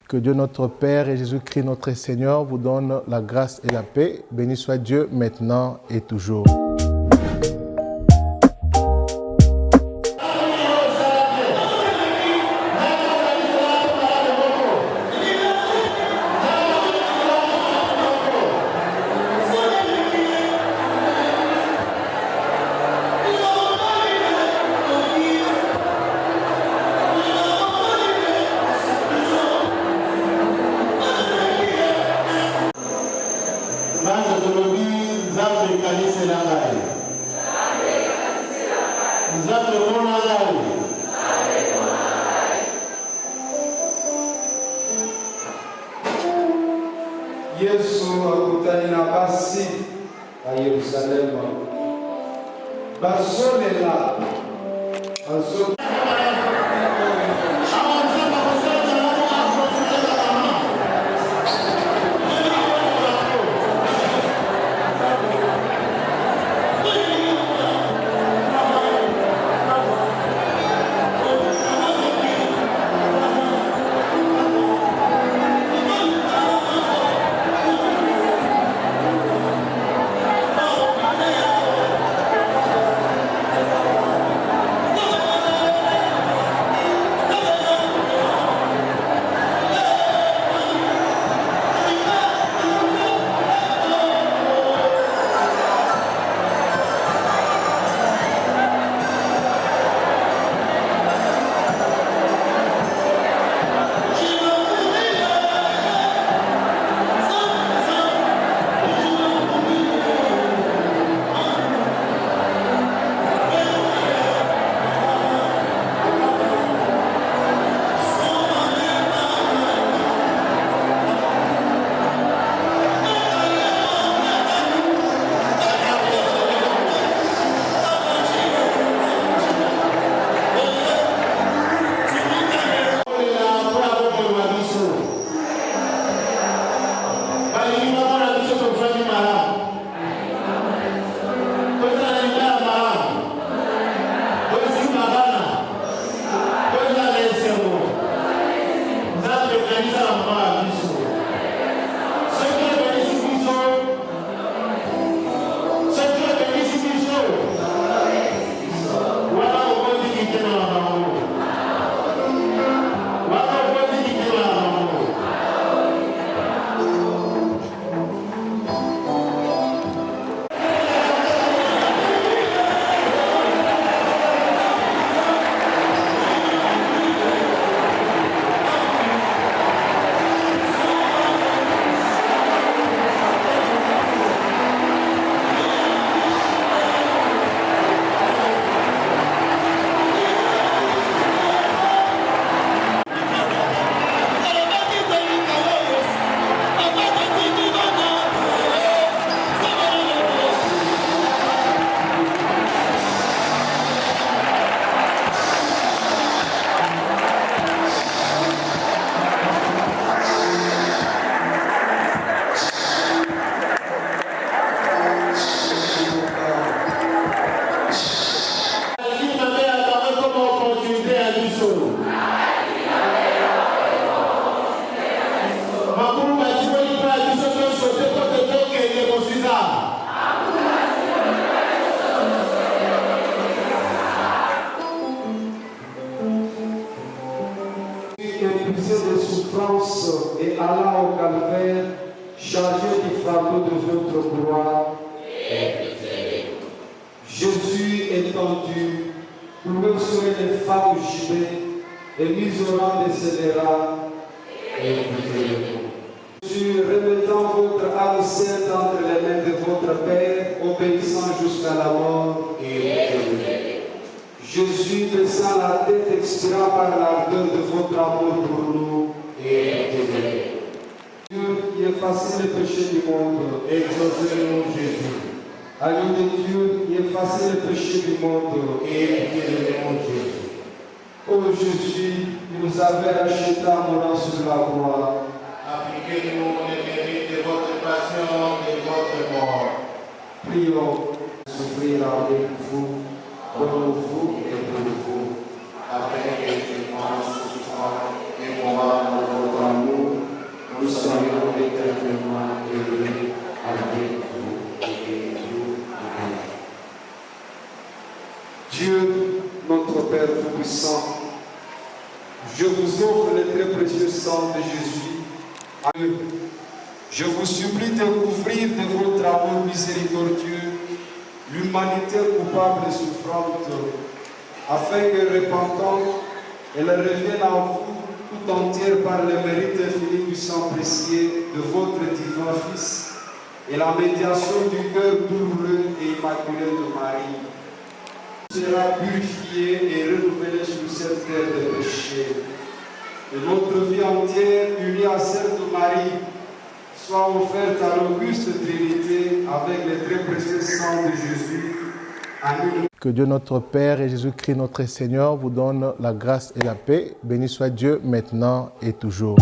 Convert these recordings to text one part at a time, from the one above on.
Que Dieu notre Père et Jésus-Christ notre Seigneur vous donne la grâce et la paix. Béni soit Dieu maintenant et toujours. Yesu akutani na basi a Yerusalemu basolela de souffrance et allant au calvaire, chargé du fardeau de votre croix. Jésus étendu, cloué sur les femmes jubées et mis au rang des scélérats. Jésus, remettant votre âme sainte entre les mains de votre Père, obéissant jusqu'à la mort. Jésus, baissant la tête, expirant par l'ardeur de votre amour pour nous. Dieu qui efface les péchés du monde, exaucez-nous, Jésus. Agneau de Dieu qui efface les péchés du monde, écoutez-nous, Jésus. Ô Jésus, qui nous avez rachetés en mourant sur la croix, appliquez-nous les mérites de votre passion et de votre mort. Prions, souffrir avec vous, pour vous et pour vous, afin que nous puissions et mourant dans votre amour. éternellement heureux avec vous et nous. Amen. Dieu, notre Père Tout-Puissant, je vous offre le très précieux sang de Jésus. Je vous supplie de couvrir de votre amour miséricordieux l'humanité coupable et souffrante, afin que repentante, elle revienne à vous tout entière par le mérite infini du sang précieux de votre divin Fils et la médiation du cœur douloureux et immaculé de Marie. Sera purifié et renouvelé sur cette terre de péché. Et notre vie entière, unie à celle de Marie, soit offerte à l'auguste Trinité avec le très précieux sang de Jésus. Amen. Que Dieu notre Père et Jésus-Christ notre Seigneur vous donne la grâce et la paix. Béni soit Dieu maintenant et toujours.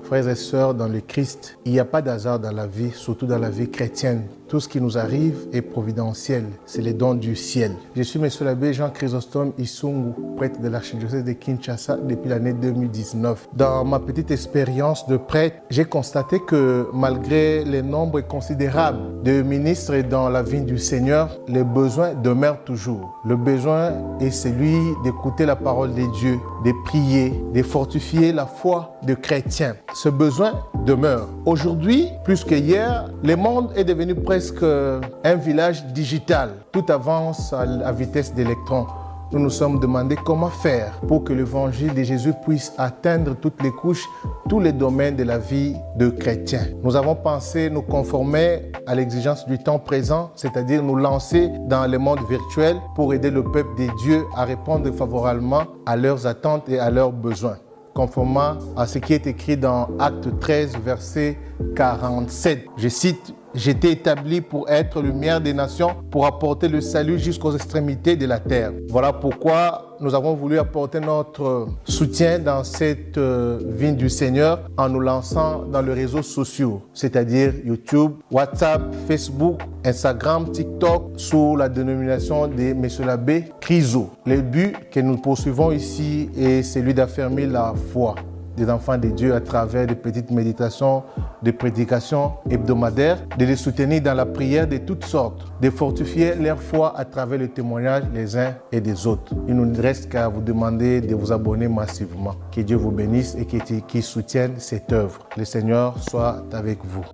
Frères et sœurs dans le Christ, il n'y a pas d'hasard dans la vie, surtout dans la vie chrétienne. Tout ce qui nous arrive est providentiel, c'est les dons du ciel. Je suis M. l'abbé Jean Chrysostome Isungu, prêtre de l'archidiocèse de Kinshasa depuis l'année 2019. Dans ma petite expérience de prêtre, j'ai constaté que malgré les nombres considérables de ministres dans la vie du Seigneur, les besoins demeurent toujours. Le besoin est celui d'écouter la parole de Dieu, de prier, de fortifier la foi de chrétiens. Ce besoin demeure. Aujourd'hui, plus que hier, le monde est devenu presque un village digital. Tout avance à la vitesse d'électron. Nous nous sommes demandé comment faire pour que l'évangile de Jésus puisse atteindre toutes les couches, tous les domaines de la vie de chrétiens. Nous avons pensé nous conformer à l'exigence du temps présent, c'est-à-dire nous lancer dans le monde virtuel pour aider le peuple de Dieu à répondre favorablement à leurs attentes et à leurs besoins, conformément à ce qui est écrit dans Acte 13, verset 47. Je cite: « J'étais établi pour être lumière des nations, pour apporter le salut jusqu'aux extrémités de la terre. » Voilà pourquoi nous avons voulu apporter notre soutien dans cette vie du Seigneur en nous lançant dans les réseaux sociaux, c'est-à-dire YouTube, WhatsApp, Facebook, Instagram, TikTok, sous la dénomination de M. l'abbé Chryso. Le but que nous poursuivons ici est celui d'affermir la foi des enfants de Dieu à travers de petites méditations, de prédications hebdomadaires, de les soutenir dans la prière de toutes sortes, de fortifier leur foi à travers le témoignage les uns et des autres. Il ne nous reste qu'à vous demander de vous abonner massivement. Que Dieu vous bénisse et qu'il soutienne cette œuvre. Le Seigneur soit avec vous.